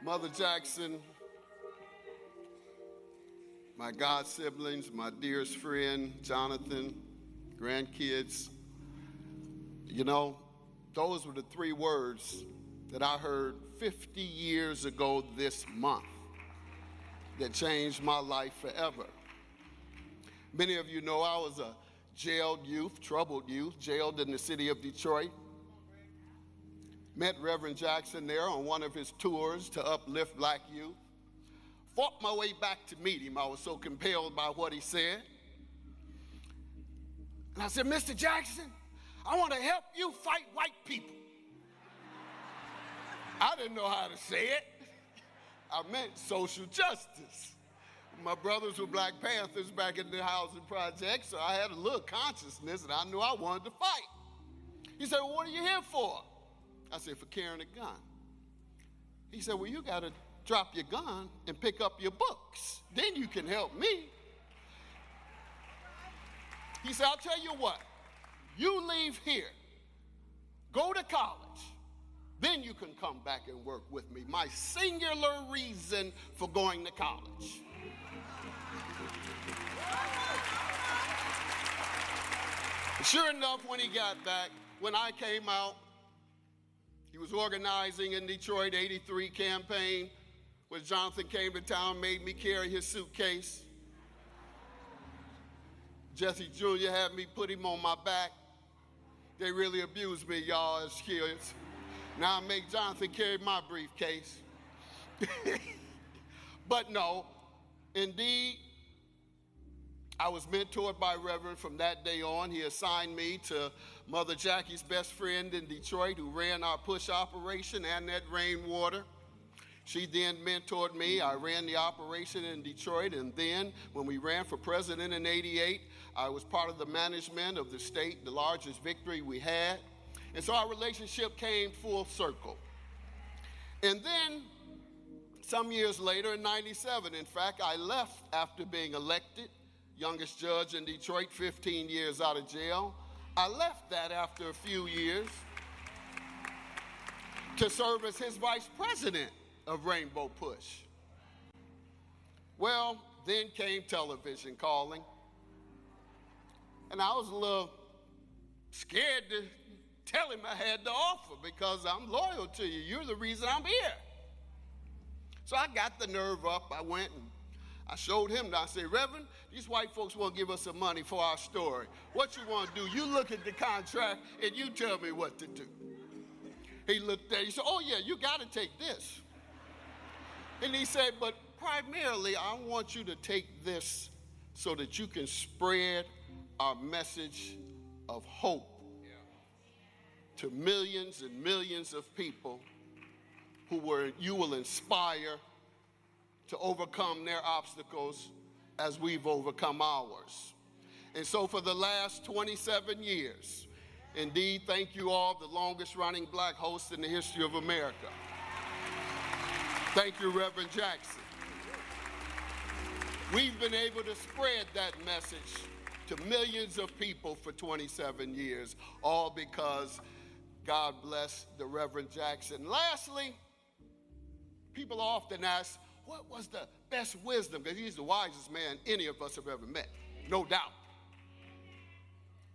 Mother Jackson, my god siblings, my dearest friend, Jonathan, grandkids. You know, those were the three words that I heard 50 years ago this month that changed my life forever. Many of you know I was a jailed youth, troubled youth, jailed in the city of Detroit. Met Reverend Jackson there on one of his tours to uplift black youth. Fought my way back to meet him. I was so compelled by what he said. And I said, Mr. Jackson, I want to help you fight white people. I didn't know how to say it. I meant social justice. My brothers were Black Panthers back in the housing project, so I had a little consciousness and I knew I wanted to fight. He said, well, what are you here for? I said, for carrying a gun. He said, well, you got to drop your gun and pick up your books. Then you can help me. He said, I'll tell you what, you leave here, go to college, then you can come back and work with me. My singular reason for going to college. Sure enough, when he got back, when I came out, he was organizing in Detroit, 83 campaign, when Jonathan came to town, made me carry his suitcase. Jesse Jr. had me put him on my back. They really abused me, y'all, as kids. Now I make Jonathan carry my briefcase. But no, indeed, I was mentored by Reverend from that day on. He assigned me to Mother Jackie's best friend in Detroit who ran our push operation and that rainwater. She then mentored me. I ran the operation in Detroit, and then when we ran for president in '88, I was part of the management of the state, the largest victory we had. And so our relationship came full circle. And then some years later, in '97, in fact, I left after being elected, youngest judge in Detroit, 15 years out of jail. I left that after a few years to serve as his vice president of Rainbow Push. Well, then came television calling. And I was a little scared to tell him I had the offer because I'm loyal to you. You're the reason I'm here. So I got the nerve up. I went and I showed him. I said, Reverend, these white folks won't give us some money for our story. What you want to do, you look at the contract and you tell me what to do. He looked at it. He said, oh, yeah, you got to take this. And he said, but primarily, I want you to take this so that you can spread our message of hope to millions and millions of people who you will inspire to overcome their obstacles as we've overcome ours. And so for the last 27 years, indeed, thank you all, the longest running black host in the history of America. Thank you, Reverend Jackson. We've been able to spread that message to millions of people for 27 years, all because God bless the Reverend Jackson. Lastly, people often ask, what was the best wisdom? Because he's the wisest man any of us have ever met, no doubt.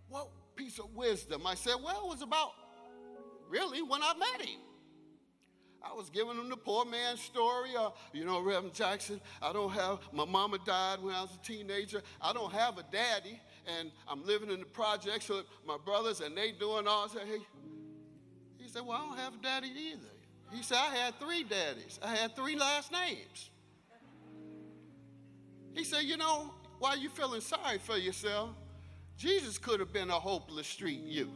What piece of wisdom? I said, well, it was about really when I met him. I was giving him the poor man's story. Reverend Jackson, my mama died when I was a teenager. I don't have a daddy, and I'm living in the projects with my brothers, and they doing all that. He said, well, I don't have a daddy either. He said, I had 3 daddies. I had 3 last names. He said, why are you feeling sorry for yourself? Jesus could have been a hopeless street youth.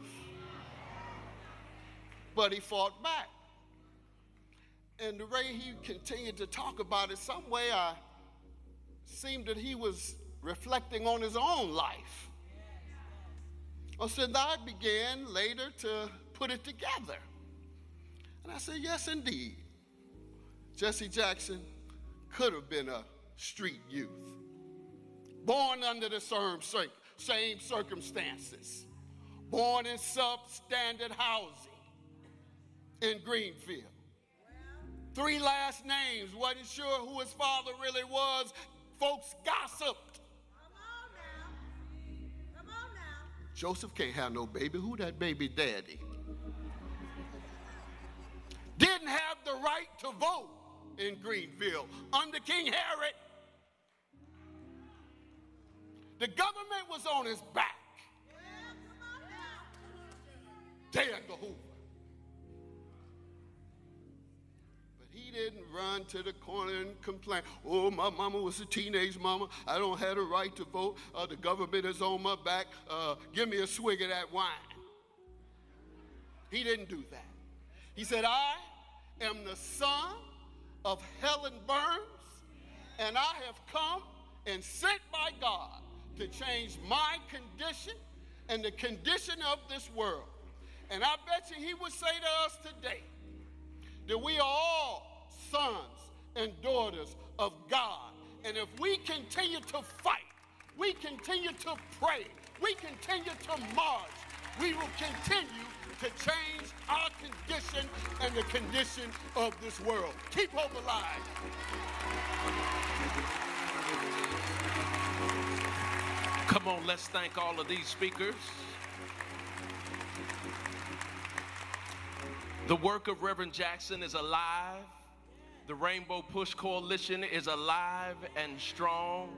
But he fought back. And the way he continued to talk about it, some way I seemed that he was reflecting on his own life. So I began later to put it together. And I said, yes, indeed. Jesse Jackson could have been a street youth, born under the same circumstances, born in substandard housing in Greenville, 3 last names, wasn't sure who his father really was. Folks gossiped. Come on now. Joseph can't have no baby. Who that baby daddy? Didn't have the right to vote in Greenville under King Herod. The government was on his back. Dan the Hoover. But he didn't run to the corner and complain. Oh, my mama was a teenage mama. I don't have the right to vote. The government is on my back. Give me a swig of that wine. He didn't do that. He said, I am the son of Helen Burns, and I have come and sent by God to change my condition and the condition of this world. And I bet you he would say to us today that we are all sons and daughters of God. And if we continue to fight, we continue to pray, we continue to march, we will continue to change our condition and the condition of this world. Keep hope alive. Come on, let's thank all of these speakers. The work of Reverend Jackson is alive. The Rainbow Push Coalition is alive and strong.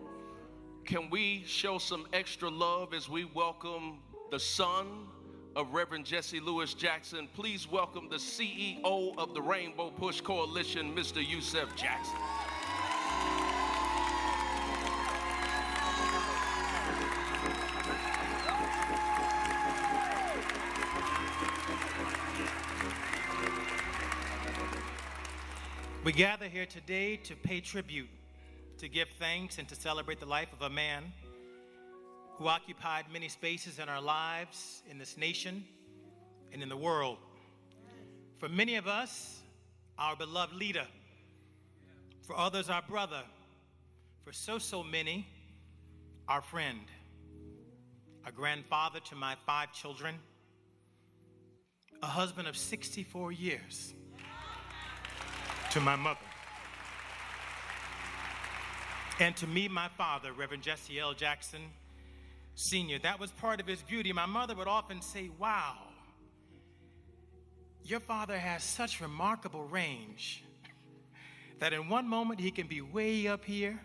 Can we show some extra love as we welcome the son of Reverend Jesse Louis Jackson? Please welcome the CEO of the Rainbow Push Coalition, Mr. Yusef Jackson. We gather here today to pay tribute, to give thanks, and to celebrate the life of a man who occupied many spaces in our lives, in this nation, and in the world. For many of us, our beloved leader. For others, our brother. For so many, our friend. A grandfather to my 5 children. A husband of 64 years. To my mother. And to me, my father, Reverend Jesse-Jackson, Sr. That was part of his beauty. My mother would often say, wow, your father has such remarkable range that in one moment he can be way up here,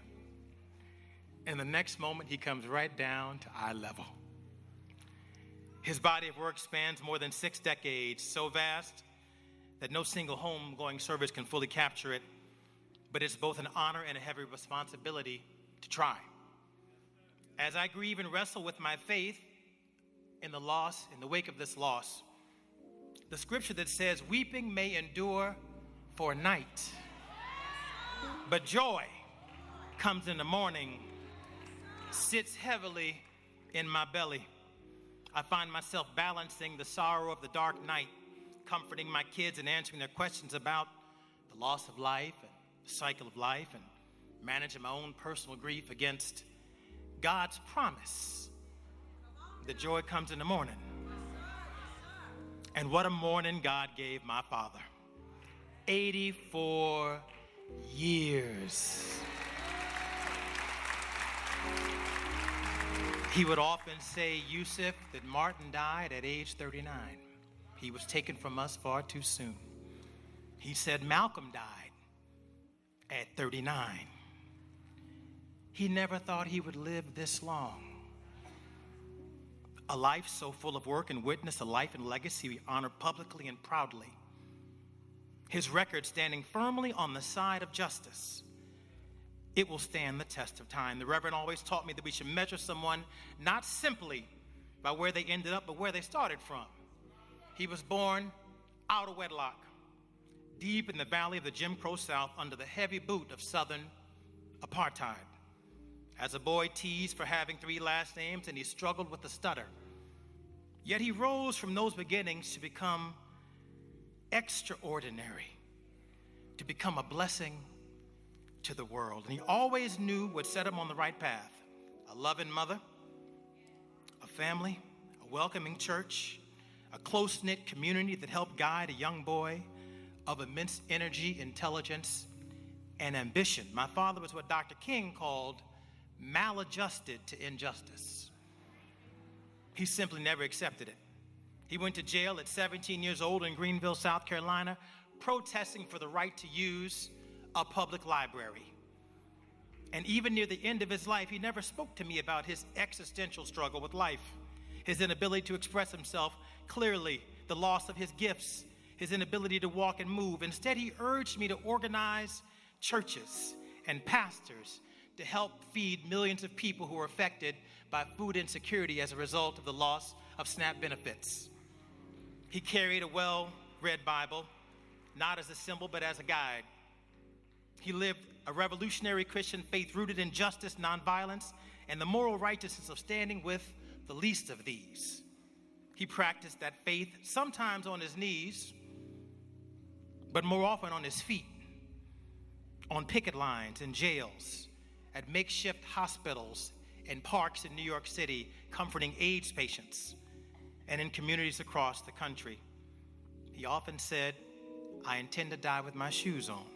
and the next moment he comes right down to eye level. His body of work spans more than 6 decades, so vast that no single homegoing service can fully capture it, but it's both an honor and a heavy responsibility to try. As I grieve and wrestle with my faith in the wake of this loss, the scripture that says, weeping may endure for a night, but joy comes in the morning, sits heavily in my belly. I find myself balancing the sorrow of the dark night, comforting my kids and answering their questions about the loss of life and the cycle of life, and managing my own personal grief against God's promise that joy comes in the morning. And what a morning God gave my father. 84 years. He would often say, Yusef, that Martin died at age 39. He was taken from us far too soon. He said Malcolm died at 39. He never thought he would live this long. A life so full of work and witness, a life and legacy we honor publicly and proudly. His record standing firmly on the side of justice. It will stand the test of time. The Reverend always taught me that we should measure someone not simply by where they ended up, but where they started from. He was born out of wedlock, deep in the valley of the Jim Crow South under the heavy boot of Southern apartheid. As a boy, teased for having 3 last names, and he struggled with the stutter. Yet he rose from those beginnings to become extraordinary, to become a blessing to the world. And he always knew what set him on the right path. A loving mother, a family, a welcoming church, a close-knit community that helped guide a young boy of immense energy, intelligence, and ambition. My father was what Dr. King called maladjusted to injustice. He simply never accepted it. He went to jail at 17 years old in Greenville, South Carolina, protesting for the right to use a public library. And even near the end of his life, he never spoke to me about his existential struggle with life, his inability to express himself clearly, the loss of his gifts, his inability to walk and move. Instead, he urged me to organize churches and pastors to help feed millions of people who are affected by food insecurity as a result of the loss of SNAP benefits. He carried a well-read Bible, not as a symbol, but as a guide. He lived a revolutionary Christian faith rooted in justice, nonviolence, and the moral righteousness of standing with the least of these. He practiced that faith, sometimes on his knees, but more often on his feet, on picket lines in jails, at makeshift hospitals and parks in New York City, comforting AIDS patients, and in communities across the country. He often said, "I intend to die with my shoes on."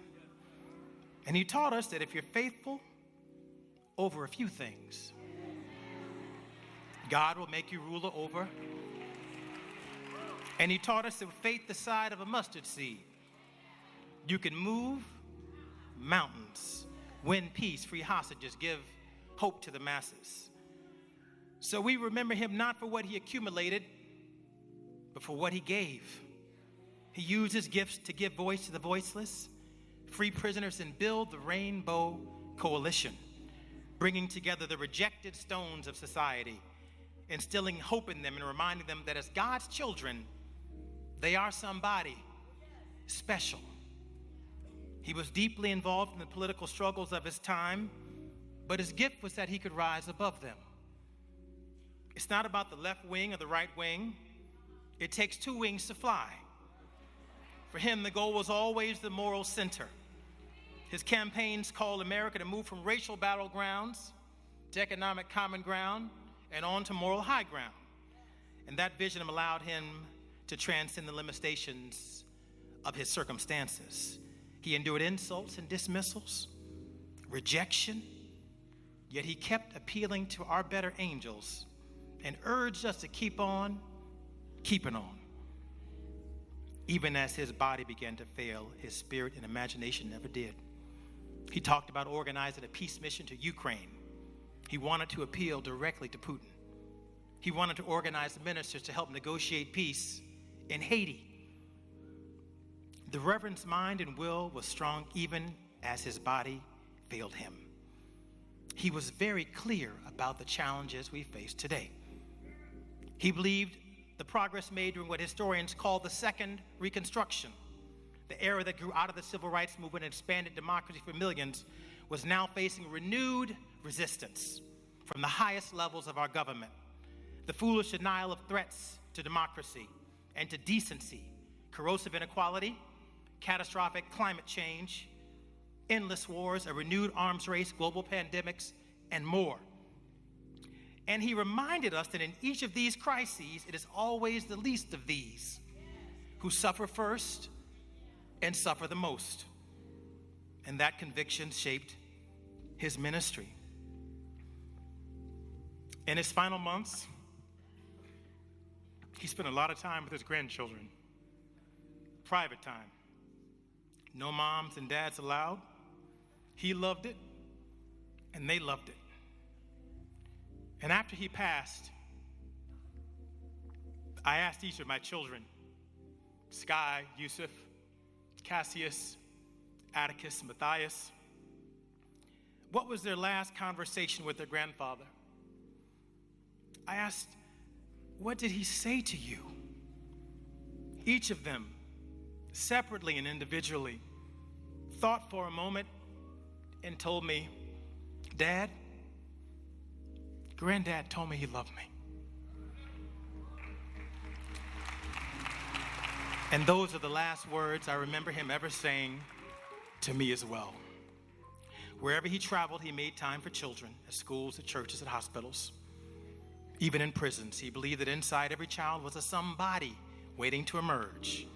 And he taught us that if you're faithful over a few things, God will make you ruler over. And he taught us that with faith the size of a mustard seed, you can move mountains, win peace, free hostages, give hope to the masses. So we remember him not for what he accumulated, but for what he gave. He used his gifts to give voice to the voiceless, free prisoners, and build the Rainbow Coalition, bringing together the rejected stones of society, instilling hope in them and reminding them that as God's children, they are somebody special. He was deeply involved in the political struggles of his time, but his gift was that he could rise above them. It's not about the left wing or the right wing. It takes two wings to fly. For him, the goal was always the moral center. His campaigns called America to move from racial battlegrounds to economic common ground and on to moral high ground. And that vision allowed him to transcend the limitations of his circumstances. He endured insults and dismissals, rejection, yet he kept appealing to our better angels and urged us to keep on keeping on. Even as his body began to fail, his spirit and imagination never did. He talked about organizing a peace mission to Ukraine. He wanted to appeal directly to Putin. He wanted to organize ministers to help negotiate peace in Haiti. The Reverend's mind and will was strong even as his body failed him. He was very clear about the challenges we face today. He believed the progress made during what historians call the Second Reconstruction, the era that grew out of the civil rights movement and expanded democracy for millions, was now facing renewed resistance from the highest levels of our government. The foolish denial of threats to democracy and to decency, corrosive inequality, catastrophic climate change, endless wars, a renewed arms race, global pandemics, and more. And he reminded us that in each of these crises, it is always the least of these who suffer first and suffer the most. And that conviction shaped his ministry. In his final months, he spent a lot of time with his grandchildren, private time. No moms and dads allowed. He loved it, and they loved it. And after he passed, I asked each of my children, Sky, Yusef, Cassius, Atticus, Mathis, what was their last conversation with their grandfather? I asked, what did he say to you? Each of them, separately and individually, thought for a moment and told me, Dad, Granddad told me he loved me. And those are the last words I remember him ever saying to me as well. Wherever he traveled, he made time for children, at schools, at churches, at hospitals, even in prisons. He believed that inside every child was a somebody waiting to emerge.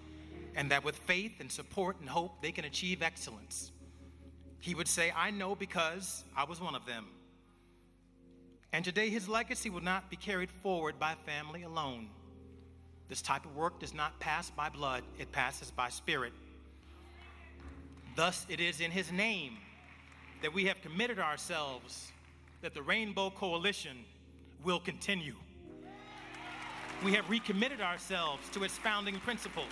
and that with faith and support and hope, they can achieve excellence. He would say, I know because I was one of them. And today his legacy will not be carried forward by family alone. This type of work does not pass by blood, it passes by spirit. Thus it is in his name that we have committed ourselves that the Rainbow Coalition will continue. We have recommitted ourselves to its founding principles,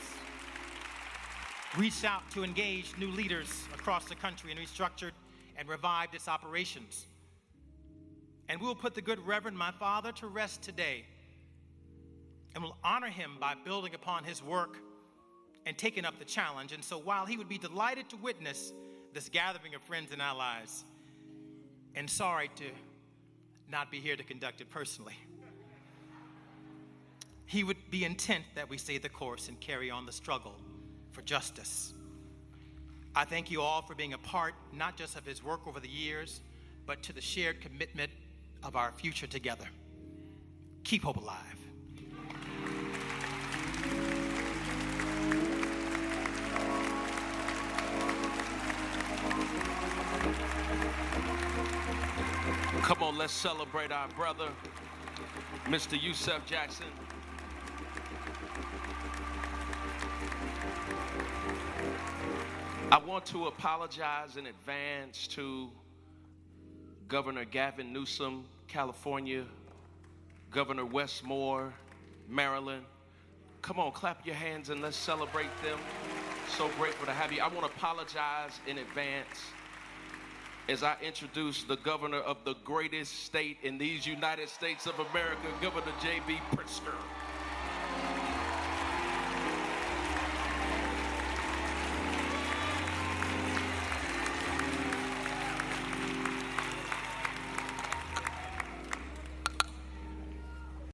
reached out to engage new leaders across the country, and restructured and revived its operations. And we will put the good Reverend, my father, to rest today, and will honor him by building upon his work and taking up the challenge. And so while he would be delighted to witness this gathering of friends and allies, and sorry to not be here to conduct it personally, he would be intent that we stay the course and carry on the struggle for justice. I thank you all for being a part, not just of his work over the years, but to the shared commitment of our future together. Keep hope alive. Come on, let's celebrate our brother, Mr. Yusef Jackson. I want to apologize in advance to Governor Gavin Newsom, California, Governor Wes Moore, Maryland. Come on, clap your hands and let's celebrate them. So grateful to have you. I want to apologize in advance as I introduce the governor of the greatest state in these United States of America, Governor J.B. Pritzker.